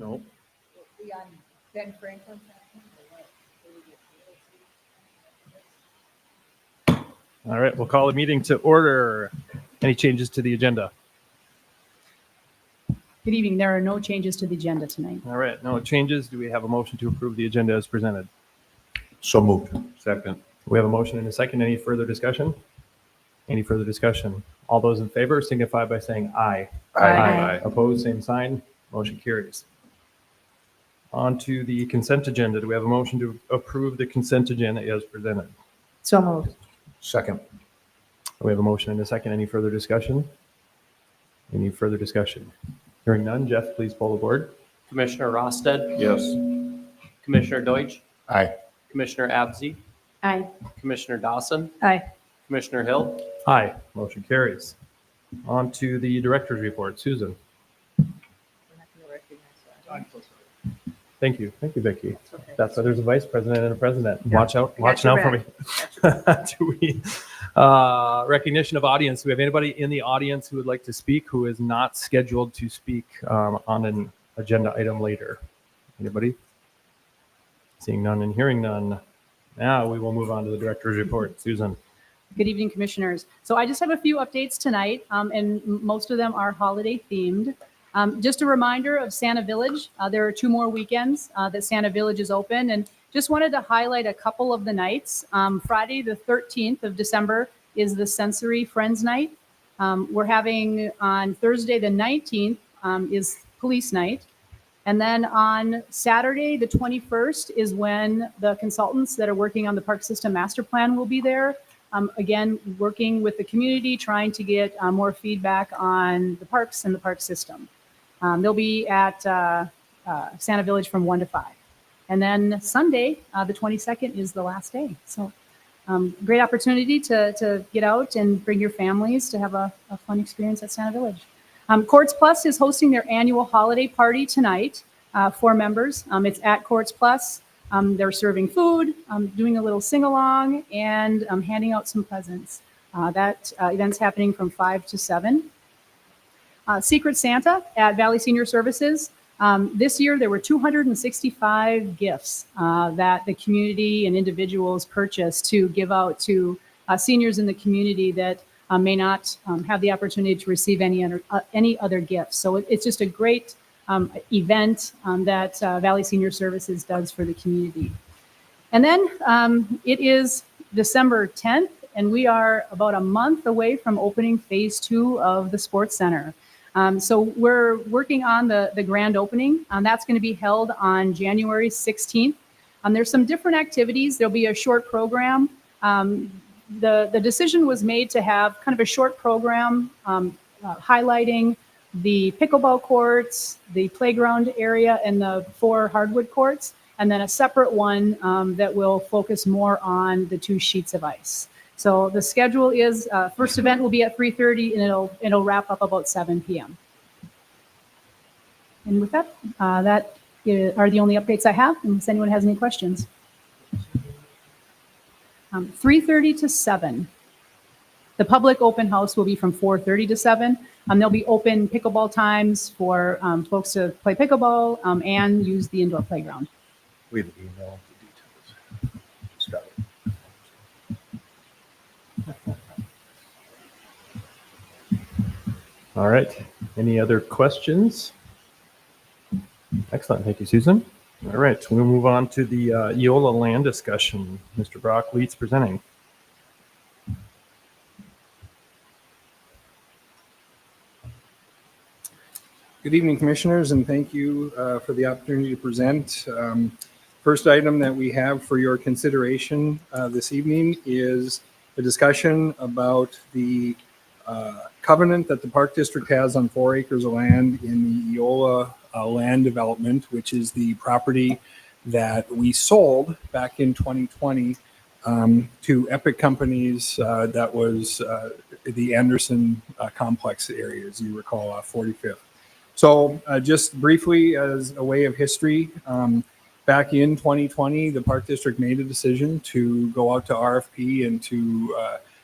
No. On Ben Franklin. All right, we'll call the meeting to order. Any changes to the agenda? Good evening. There are no changes to the agenda tonight. All right, no changes. Do we have a motion to approve the agenda as presented? So moved. Second. We have a motion and a second. Any further discussion? Any further discussion? All those in favor signify by saying aye. Aye. Opposed, same sign. Motion carries. On to the consent agenda. Do we have a motion to approve the consent agenda as presented? So moved. Second. We have a motion and a second. Any further discussion? Any further discussion? Hearing none, Jeff, please poll the board. Commissioner Rosted, Yes. Commissioner Deutsch, Aye. Commissioner Absey, Aye. Commissioner Dawson, Aye. Commissioner Hill. Aye. Motion carries. On to the director's report. Susan. Thank you. Thank you, Vicki. That's why there's a vice president and a president. Watch out. Watch out for me. Do we, recognition of audience. Do we have anybody in the audience who would like to speak who is not scheduled to speak on an agenda item later? Anybody? Seeing none and hearing none. Now we will move on to the director's report. Susan. Good evening, commissioners. So I just have a few updates tonight, and most of them are holiday themed. Just a reminder of Santa Village. There are 2 more weekends that Santa Village is open, and just wanted to highlight a couple of the nights. Friday, the 13th of December is the Sensory Friends Night. We're having on Thursday, the 19th is Police Night. And then on Saturday, the 21st is when the consultants that are working on the Park System Master Plan will be there. Again, working with the community, trying to get more feedback on the parks and the park system. They'll be at Santa Village from 1 to 5. And then Sunday, the 22nd, is the last day. So great opportunity to get out and bring your families to have a fun experience at Santa Village. Courts Plus is hosting their annual holiday party tonight for members. It's at Courts Plus. They're serving food, doing a little sing-along, and handing out some presents. That event's happening from 5 to 7. Secret Santa at Valley Senior Services. This year, there were 265 gifts that the community and individuals purchased to give out to seniors in the community that may not have the opportunity to receive any other gifts. So it's just a great event that Valley Senior Services does for the community. And then it is December 10th, and we are about a month away from opening phase 2 of the Sports Center. So we're working on the grand opening. That's going to be held on January 16th. There's some different activities. There'll be a short program. The decision was made to have kind of a short program highlighting the pickleball courts, the playground area, and the 4 hardwood courts, and then a separate one that will focus more on the 2 sheets of ice. So the schedule is first event will be at 3:30, and it'll wrap up about 7 p.m. And with that, that are the only updates I have, unless anyone has any questions. 3:30 to 7. The public open house will be from 4:30 to 7. There'll be open pickleball times for folks to play pickleball and use the indoor playground. We have email the details. Scott. All right. Any other questions? Excellent. Thank you, Susan. All right. We'll move on to the Eola land discussion. Mr. Brock Leeds presenting. Good evening, commissioners, and thank you for the opportunity to present. First item that we have for your consideration this evening is a discussion about the covenant that the Park District has on 4 acres of land in the Eola land development, which is the property that we sold back in 2020 to Epic Companies. That was the Anderson complex area, as you recall, 45th. So just briefly as a way of history, back in 2020, the Park District made a decision to go out to RFP and to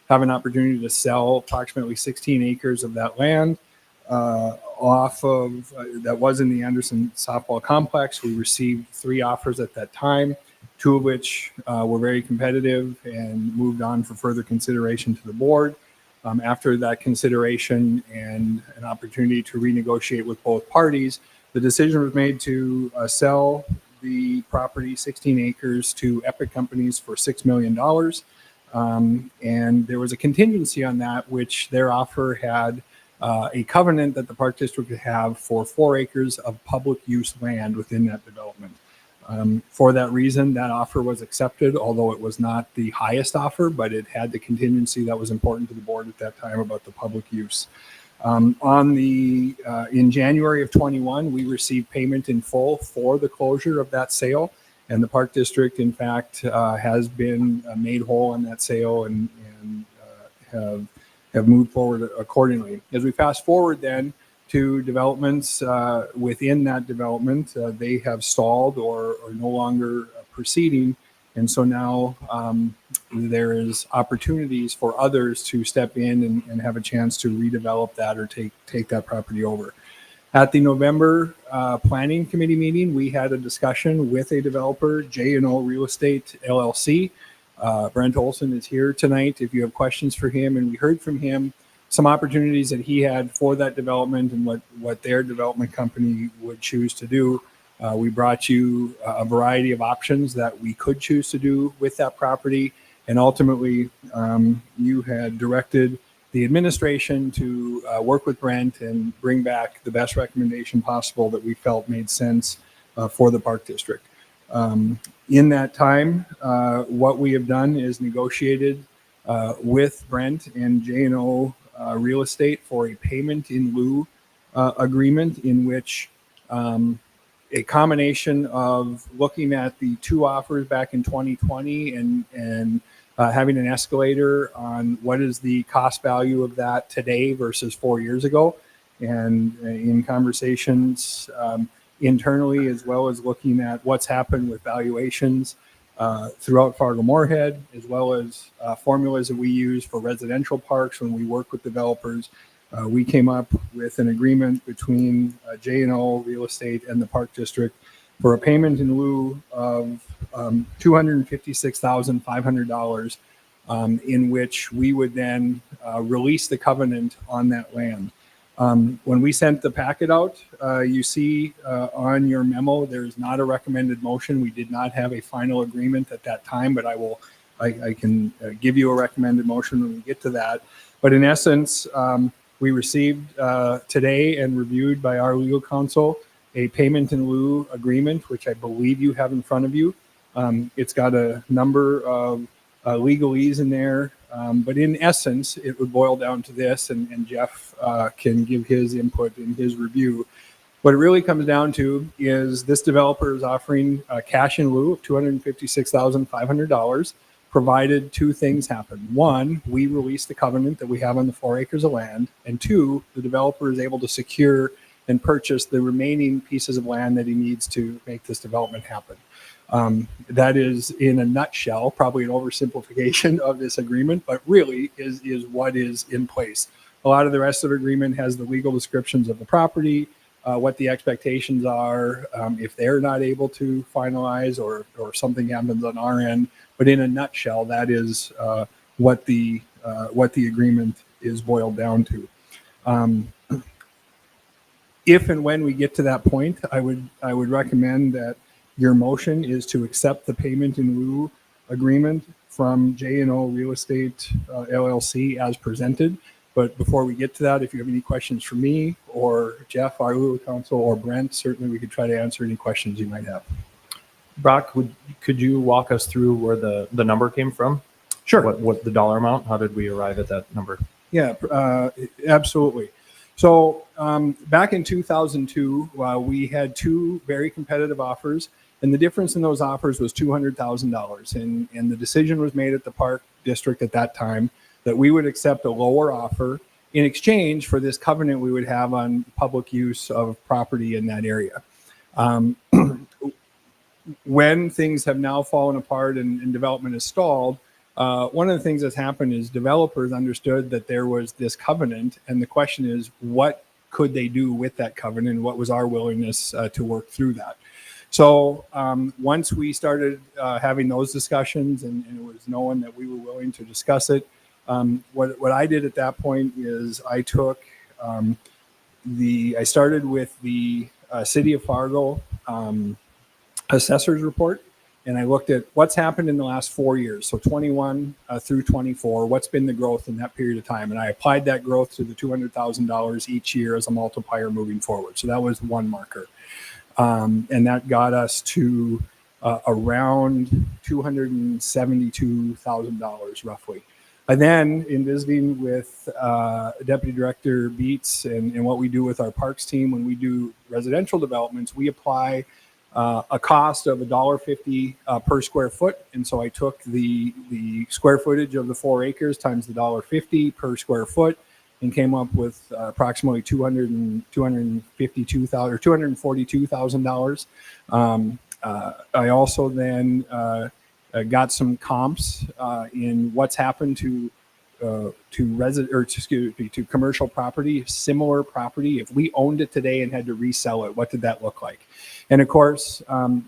have an opportunity to sell approximately 16 acres of that land. off of that was in the Anderson softball complex. We received 3 offers at that time, 2 of which were very competitive and moved on for further consideration to the board. After that consideration and an opportunity to renegotiate with both parties, the decision was made to sell the property, 16 acres, to Epic Companies for $6 million. And there was a contingency on that, which their offer had a covenant that the Park District would have for 4 acres of public use land within that development. For that reason, that offer was accepted, although it was not the highest offer, but it had the contingency that was important to the board at that time about the public use. In January of 21, we received payment in full for the closure of that sale. And the Park District, in fact, has been made whole on that sale and have moved forward accordingly. As we fast forward then to developments within that development, they have stalled or are no longer proceeding. And so now there is opportunities for others to step in and have a chance to redevelop that or take that property over. At the November Planning Committee meeting, we had a discussion with a developer, J&O Real Estate LLC. Brent Olson is here tonight if you have questions for him. And we heard from him some opportunities that he had for that development and what their development company would choose to do. We brought you a variety of options that we could choose to do with that property. And ultimately, you had directed the administration to work with Brent and bring back the best recommendation possible that we felt made sense for the Park District. In that time, what we have done is negotiated with Brent and J&O Real Estate for a payment in lieu agreement in which a combination of looking at the 2 offers back in 2020 and having an escalator on what is the cost value of that today versus 4 years ago. And in conversations internally, as well as looking at what's happened with valuations throughout Fargo Moorhead, as well as formulas that we use for residential parks when we work with developers, we came up with an agreement between J&O Real Estate and the Park District for a payment in lieu of $256,500 in which we would then release the covenant on that land. When we sent the packet out, you see on your memo, there's not a recommended motion. We did not have a final agreement at that time, but I can give you a recommended motion when we get to that. But in essence, we received today and reviewed by our legal counsel a payment in lieu agreement, which I believe you have in front of you. It's got a number of legalese in there, but in essence, it would boil down to this, and Jeff can give his input in his review. What it really comes down to is this developer is offering cash in lieu of $256,500, provided 2 things happen. 1, we release the covenant that we have on the 4 acres of land, and 2, the developer is able to secure and purchase the remaining pieces of land that he needs to make this development happen. That is, in a nutshell, probably an oversimplification of this agreement, but really is what is in place. A lot of the rest of the agreement has the legal descriptions of the property, what the expectations are if they're not able to finalize or something happens on our end. But in a nutshell, that is what the agreement is boiled down to. If and when we get to that point, I would recommend that your motion is to accept the payment in lieu agreement from J&O Real Estate LLC as presented. But before we get to that, if you have any questions for me or Jeff, our legal counsel, or Brent, certainly we could try to answer any questions you might have. Brock, could you walk us through where the number came from? Sure. What the dollar amount? How did we arrive at that number? Yeah, absolutely. So back in 2002, we had 2 very competitive offers, and the difference in those offers was $200,000. And the decision was made at the Park District at that time that we would accept a lower offer in exchange for this covenant we would have on public use of property in that area. When things have now fallen apart and development is stalled, one of the things that's happened is developers understood that there was this covenant, and the question is, what could they do with that covenant? What was our willingness to work through that? So once we started having those discussions and it was known that we were willing to discuss it, what I did at that point is I took I started with the City of Fargo assessor's report, and I looked at what's happened in the last 4 years, so 21 through 24, what's been the growth in that period of time. And I applied that growth to the $200,000 each year as a multiplier moving forward. So that was one marker. And that got us to around $272,000 roughly. And then in visiting with Deputy Director Beats and what we do with our parks team, when we do residential developments, we apply a cost of $1.50 per square foot. And so I took the square footage of the 4 acres times the $1.50 per square foot and came up with approximately $242,000. I also then got some comps in what's happened to commercial property, similar property. If we owned it today and had to resell it, what did that look like? And of course,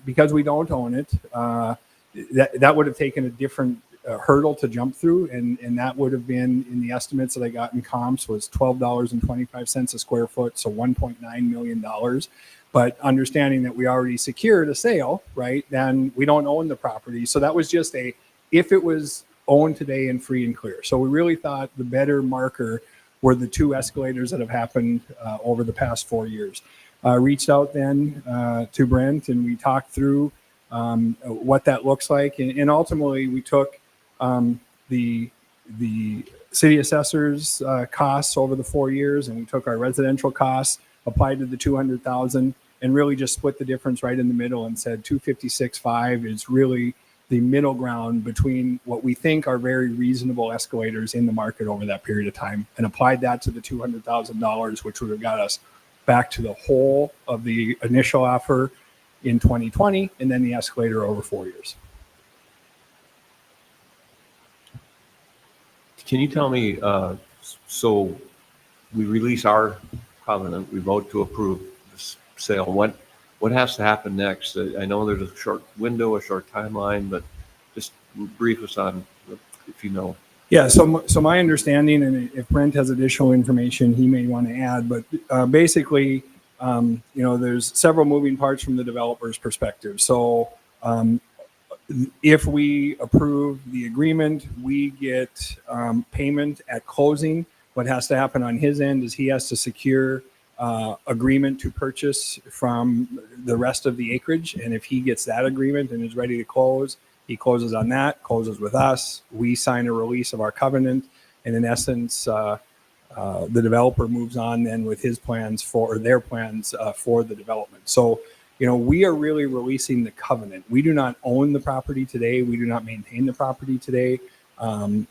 because we don't own it, that would have taken a different hurdle to jump through, and that would have been in the estimates that I got in comps was $12.25 a square foot, so $1.9 million. But understanding that we already secured a sale, right, then we don't own the property. So that was just if it was owned today and free and clear. So we really thought the better marker were the 2 escalators that have happened over the past 4 years. Reached out then to Brent, and we talked through what that looks like. And ultimately, we took the city assessor's costs over the 4 years, and we took our residential costs, applied to the 200,000, and really just split the difference right in the middle and said 256.5 is really the middle ground between what we think are very reasonable escalators in the market over that period of time, and applied that to the $200,000, which would have got us back to the whole of the initial offer in 2020, and then the escalator over 4 years. Can you tell me, so we release our covenant, we vote to approve this sale. What has to happen next? I know there's a short window, a short timeline, but just brief us on if you know. Yeah, so my understanding, and if Brent has additional information, he may want to add, but basically, there's several moving parts from the developer's perspective. So if we approve the agreement, we get payment at closing. What has to happen on his end is he has to secure agreement to purchase from the rest of the acreage. And if he gets that agreement and is ready to close, he closes on that, closes with us. We sign a release of our covenant. And in essence, the developer moves on then with his plans for their plans for the development. So, we are really releasing the covenant. We do not own the property today. We do not maintain the property today.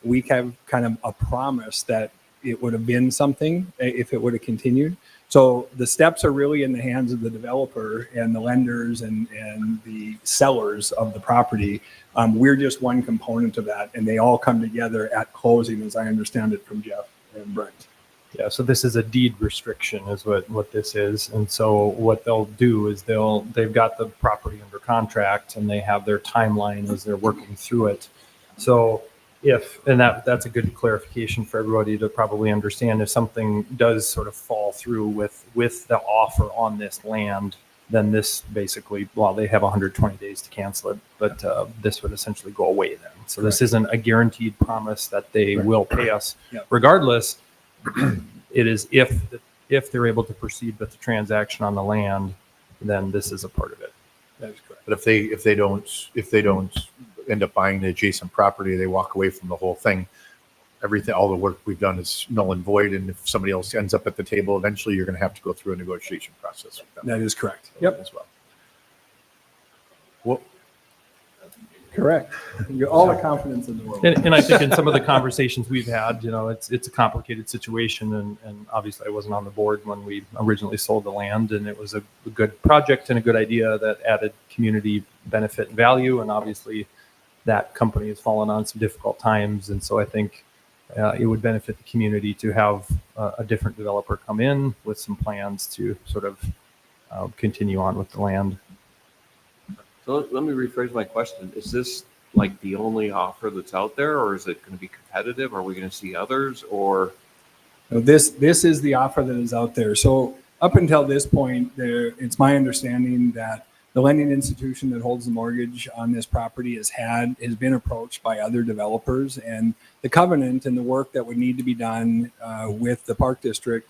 We have kind of a promise that it would have been something if it would have continued. So the steps are really in the hands of the developer and the lenders and the sellers of the property. We're just one component of that, and they all come together at closing, as I understand it from Jeff and Brent. Yeah, so this is a deed restriction is what this is. And so what they'll do is they've got the property under contract, and they have their timeline as they're working through it. So that's a good clarification for everybody to probably understand, if something does sort of fall through with the offer on this land, then this basically, they have 120 days to cancel it, but this would essentially go away then. So This isn't a guaranteed promise that they will pay us. Yep. Regardless, it is if they're able to proceed with the transaction on the land, then this is a part of it. That is correct. But if they don't end up buying the adjacent property, they walk away from the whole thing. Everything, all the work we've done is null and void. And if somebody else ends up at the table, eventually you're going to have to go through a negotiation process with them. That is correct. Yep. As well. Correct. All the confidence in the world. And I think in some of the conversations we've had, it's a complicated situation, and obviously I wasn't on the board when we originally sold the land, and it was a good project and a good idea that added community benefit and value, and obviously that company has fallen on some difficult times, and so I think it would benefit the community to have a different developer come in with some plans to sort of continue on with the land. So let me rephrase my question. Is this like the only offer that's out there, or is it going to be competitive? Are we going to see others, or? Now, this is the offer that is out there. So up until this point, it's my understanding that the lending institution that holds the mortgage on this property has been approached by other developers, and the covenant and the work that would need to be done with the Park District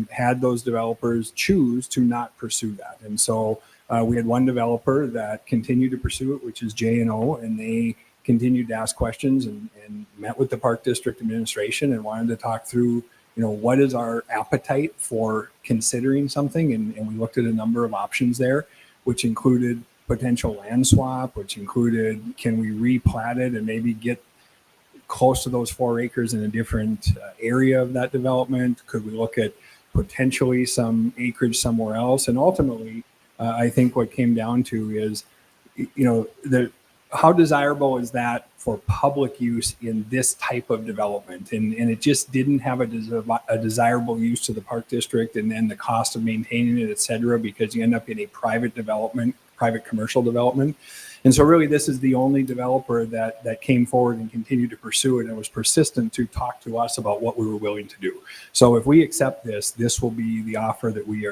had those developers choose to not pursue that. And so we had one developer that continued to pursue it, which is J&O, and they continued to ask questions and met with the Park District administration and wanted to talk through, what is our appetite for considering something. And we looked at a number of options there, which included potential land swap, which included, can we replat it and maybe get close to those 4 acres in a different area of that development? Could we look at potentially some acreage somewhere else? And ultimately, I think what came down to is, how desirable is that for public use in this type of development? And it just didn't have a desirable use to the Park District, and then the cost of maintaining it, et cetera, because you end up in a private commercial development. And so really, this is the only developer that came forward and continued to pursue it and was persistent to talk to us about what we were willing to do. So if we accept this will be the offer that we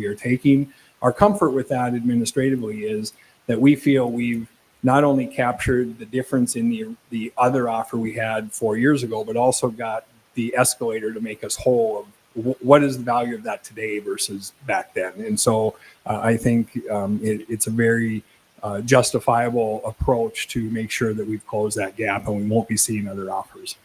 are taking. Our comfort with that administratively is that we feel we've not only captured the difference in the other offer we had 4 years ago, but also got the escalator to make us whole of what is the value of that today versus back then. And so I think it's a very justifiable approach to make sure that we've closed that gap and we won't be seeing other offers.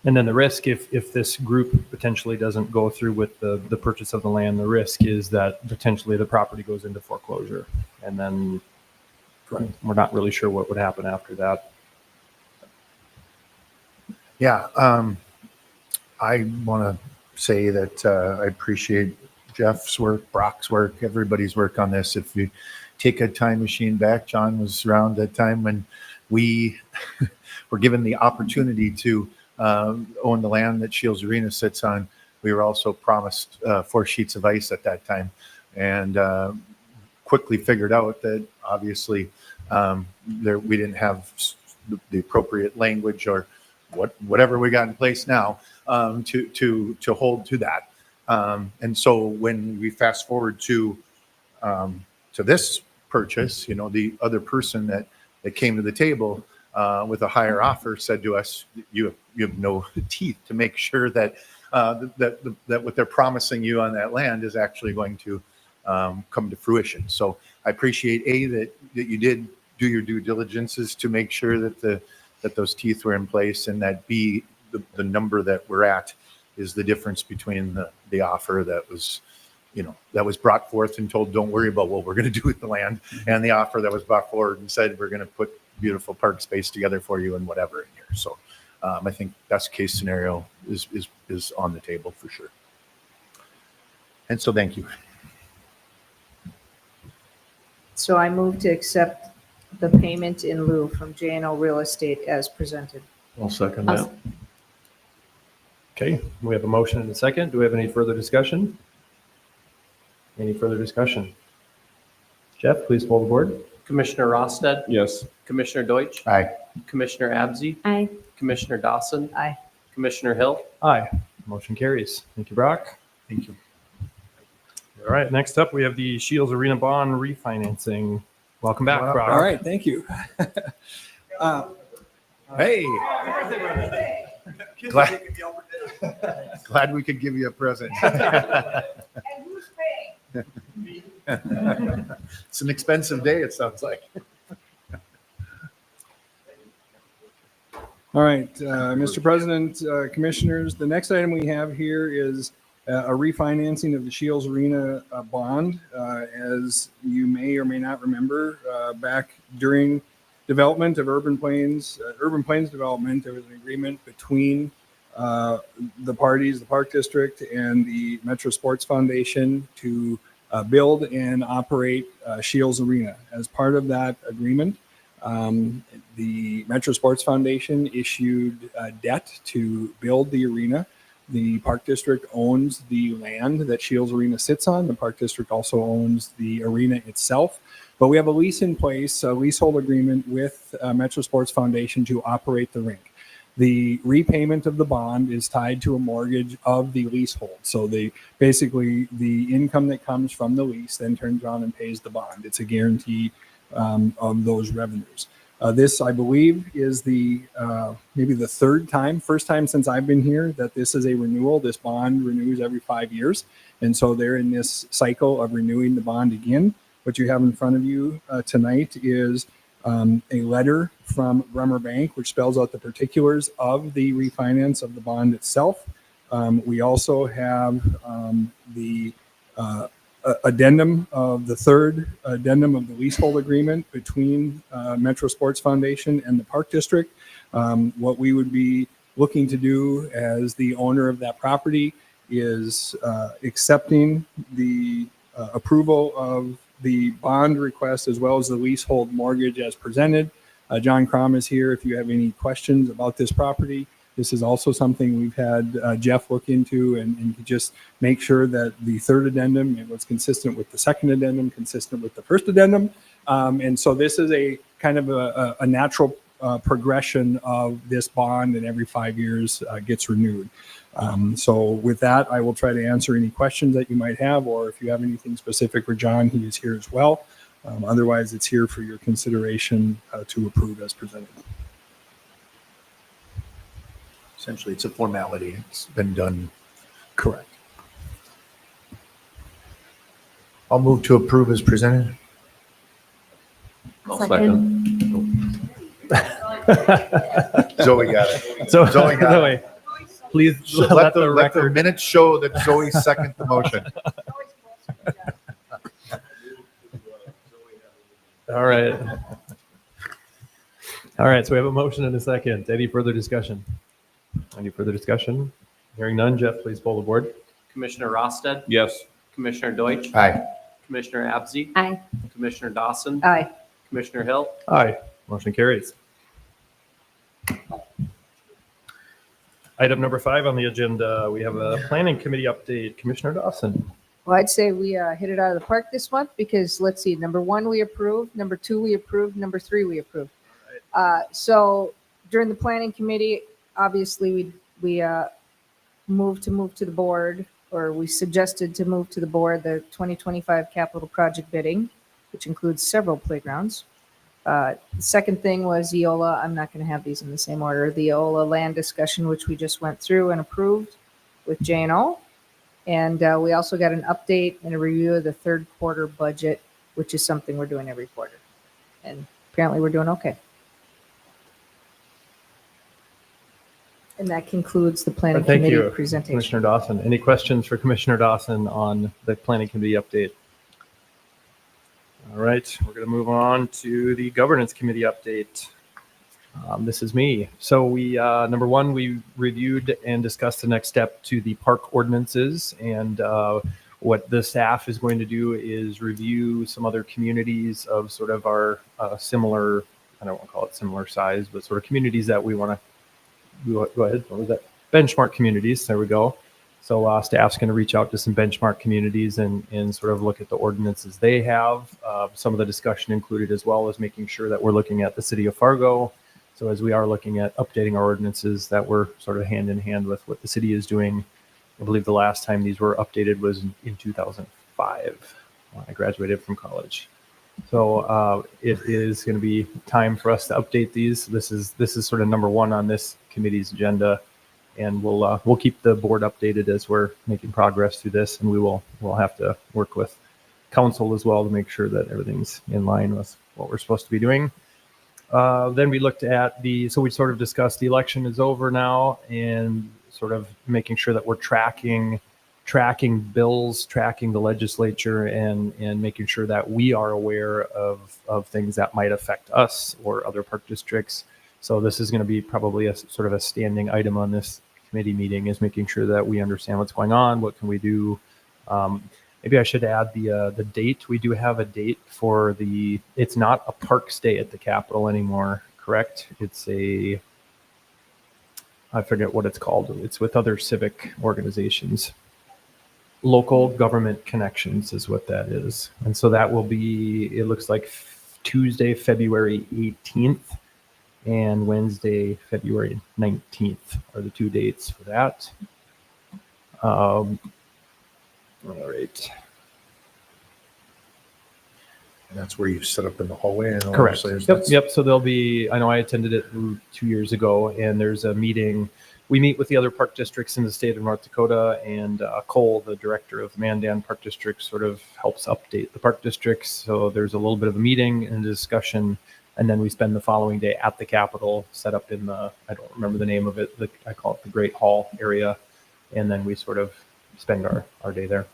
And then the risk, if this group potentially doesn't go through with the purchase of the land, the risk is that potentially the property goes into foreclosure, and then we're not really sure what would happen after that. Yeah, I want to say that I appreciate Jeff's work, Brock's work, everybody's work on this. If you take a time machine back, John was around that time when we were given the opportunity to own the land that Shields Arena sits on. We were also promised 4 sheets of ice at that time, and quickly figured out that obviously we didn't have the appropriate language or whatever we got in place now to hold to that. And so when we fast forward to this purchase, the other person that came to the table with a higher offer said to us, you have no teeth to make sure that what they're promising you on that land is actually going to come to fruition. So I appreciate that you did do your due diligences to make sure that those teeth were in place, and that B, the number that we're at is the difference between the offer that was brought forth and told, don't worry about what we're going to do with the land, and the offer that was brought forward and said, we're going to put beautiful park space together for you and whatever in here. So I think best case scenario is on the table for sure. And so thank you. So I move to accept the payment in lieu from J&O Real Estate as presented. I'll second that. Okay, we have a motion and a second. Do we have any further discussion? Any further discussion? Jeff, please pull the board. Commissioner Rosted, Yes. Commissioner Deutsch, Aye. Commissioner Abzi, Aye. Commissioner Dawson, Aye. Commissioner Hill. Aye. Motion carries. Thank you, Brock. Thank you. All right, next up, we have the Shields Arena bond refinancing. Welcome back, Brock. All right, thank you. Hey. Glad we could give you a present. It's an expensive day, it sounds like. All right, Mr. President, Commissioners, the next item we have here is a refinancing of the Shields Arena bond. As you may or may not remember, back during development of Urban Plains development, there was an agreement between the parties, the Park District and the Metro Sports Foundation, to build and operate Shields Arena. As part of that agreement, The Metro Sports Foundation issued debt to build the arena. The Park District owns the land that Shields Arena sits on. The Park District also owns the arena itself. But we have a lease in place, a leasehold agreement with Metro Sports Foundation to operate the rink. The repayment of the bond is tied to a mortgage of the leasehold. So basically the income that comes from the lease then turns around and pays the bond. It's a guarantee of those revenues. This, I believe, is maybe the first time since I've been here that this is a renewal. This bond renews every 5 years. And so they're in this cycle of renewing the bond again. What you have in front of you tonight is a letter from Bremer Bank, which spells out the particulars of the refinance of the bond itself. We also have the addendum of the third addendum of the leasehold agreement between Metro Sports Foundation and the Park District. What we would be looking to do as the owner of that property is accepting the approval of the bond request as well as the leasehold mortgage as presented. John Crom is here if you have any questions about this property. This is also something we've had Jeff look into and just make sure that the third addendum was consistent with the second addendum, consistent with the first addendum. And so this is a kind of a natural progression of this bond, and every 5 years gets renewed. So with that, I will try to answer any questions that you might have, or if you have anything specific for John, he is here as well. Otherwise, it's here for your consideration to approve as presented. Essentially, it's a formality. It's been done. Correct. I'll move to approve as presented. I'll second. Zoe got it. So, Zoe got it. Zoe, please So let the let the record. minutes show that Zoe seconded the motion. All right. All right. So we have a motion and a second. Any further discussion? Any further discussion? Hearing none. Jeff, please poll the board. Commissioner Rosted, Yes. Commissioner Deutsch, Aye. Commissioner Abzi, Aye. Commissioner Dawson, Aye. Commissioner Hill, Aye. Motion carries. Item number 5 on the agenda, we have a planning committee update. Commissioner Dawson. Well, I'd say we hit it out of the park this month because let's see, number 1 we approved, number 2 we approved, number 3 we approved. So during the planning committee, obviously we moved to the board, or we suggested to move to the board the 2025 capital project bidding, which includes several playgrounds. The second thing was EOLA. I'm not going to have these in the same order. The EOLA land discussion, which we just went through and approved with J&O. And we also got an update and a review of the third quarter budget, which is something we're doing every quarter. And apparently we're doing okay. And that concludes the planning Thank committee you, presentation. Commissioner Dawson. Any questions for Commissioner Dawson on the planning committee update? All right, we're going to move on to the governance committee update. This is me. So we, number 1, we reviewed and discussed the next step to the park ordinances, and what the staff is going to do is review some other communities of sort of our similar, I don't want to call it similar size, but sort of communities that we want to, go ahead, what was that? Benchmark communities, there we go. So staff's going to reach out to some benchmark communities and sort of look at the ordinances they have. Some of the discussion included as well as making sure that we're looking at the city of Fargo. So as we are looking at updating our ordinances, that we're sort of hand in hand with what the city is doing. I believe the last time these were updated was in 2005 when I graduated from college. So it is going to be time for us to update these. This is sort of number 1 on this committee's agenda, and we'll keep the board updated as we're making progress through this, and we'll have to work with council as well to make sure that everything's in line with what we're supposed to be doing. Then we looked at so we sort of discussed the election is over now, and sort of making sure that we're tracking bills, tracking the legislature, and making sure that we are aware of things that might affect us or other park districts. So this is going to be probably a sort of a standing item on this committee meeting, is making sure that we understand what's going on, what can we do. maybe I should add the date. We do have a date for it's not a Parks Day at the Capitol anymore, correct? I forget what it's called. It's with other civic organizations. Local Government Connections is what that is. And so that will be, it looks like Tuesday, February 18th and Wednesday, February 19th are the two dates for that. All right. And that's where you sit up in the hallway and all Correct. those layers. Yep. Yep. So there'll be, I know I attended it 2 years ago, and there's a meeting. We meet with the other park districts in the state of North Dakota, and Cole, the director of the Mandan Park District, sort of helps update the park districts. So there's a little bit of a meeting and a discussion, and then we spend the following day at the Capitol, set up in I don't remember the name of it, I call it the Great Hall area, and then we sort of spend our day there.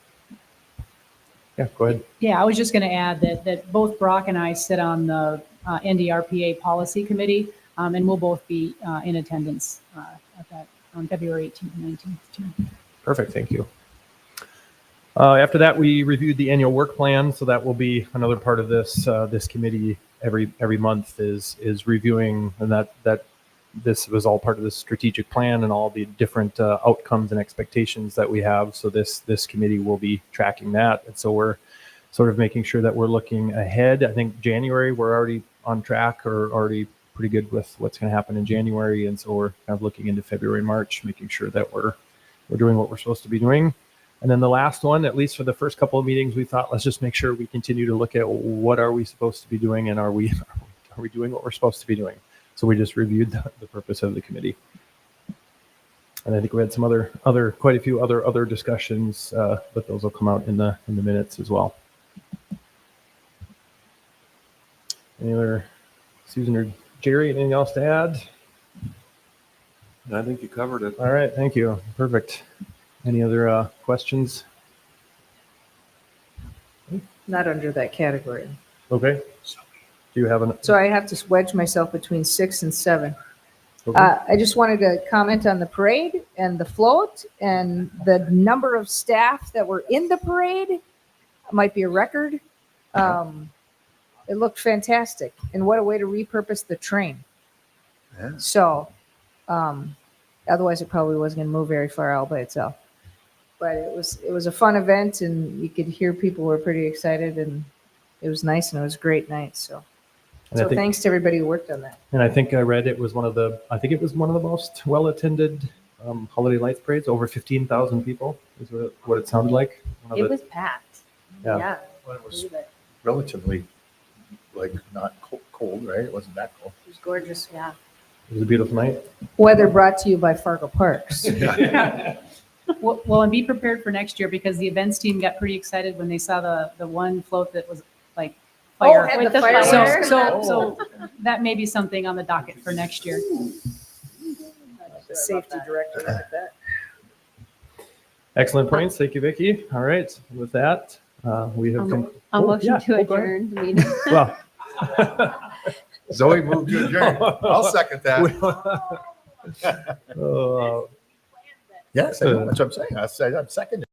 Yeah, go ahead. Yeah, I was just going to add that both Brock and I sit on the NDRPA Policy Committee, and we'll both be in attendance at that on February 18th and 19th too. Perfect. Thank you. After that, we reviewed the annual work plan. So that will be another part of this committee every month is reviewing, and that this was all part of the strategic plan and all the different outcomes and expectations that we have. So this committee will be tracking that. And so we're sort of making sure that we're looking ahead. I think January, we're already on track or already pretty good with what's going to happen in January. And so we're kind of looking into February and March, making sure that we're doing what we're supposed to be doing. And then the last one, at least for the first couple of meetings, we thought, let's just make sure we continue to look at what are we supposed to be doing, and are we doing what we're supposed to be doing? So we just reviewed the purpose of the committee. And I think we had some quite a few other discussions, but those will come out in the minutes as well. Any other, Susan or Jerry, anything else to add? I think you covered it. All right, thank you. Perfect. Any other questions? Not under that category. Okay. Do you have an? So I have to wedge myself between 6 and 7. Okay. I just wanted to comment on the parade and the float and the number of staff that were in the parade. Might be a record. It looked fantastic, and what a way to repurpose the train. Yeah. So, otherwise it probably wasn't going to move very far all by itself. But it was a fun event, and you could hear people were pretty excited, and it was nice, and it was a great night. So thanks to everybody who worked on that. And I think I read it was one of the most well-attended holiday lights parades. Over 15,000 people is what it sounded like. It was packed. Yeah. Yeah. Well, it was believe it. relatively not cold, right? It wasn't that cold. It was gorgeous. Yeah. It was a beautiful night. Weather brought to you by Fargo Parks. Well, and be prepared for next year, because the events team got pretty excited when they saw the one float that was like fire. had With the the fire. fire. So that may be something on the docket for next year. The safety director looked at that. Excellent points. Thank you, Vicki. All right. With that, we have. I'll motion to go ahead. adjourn the meeting. Well. Zoe moved to adjourn. I'll second that. uh, Yes, I know. That's what I'm saying. I'm seconding.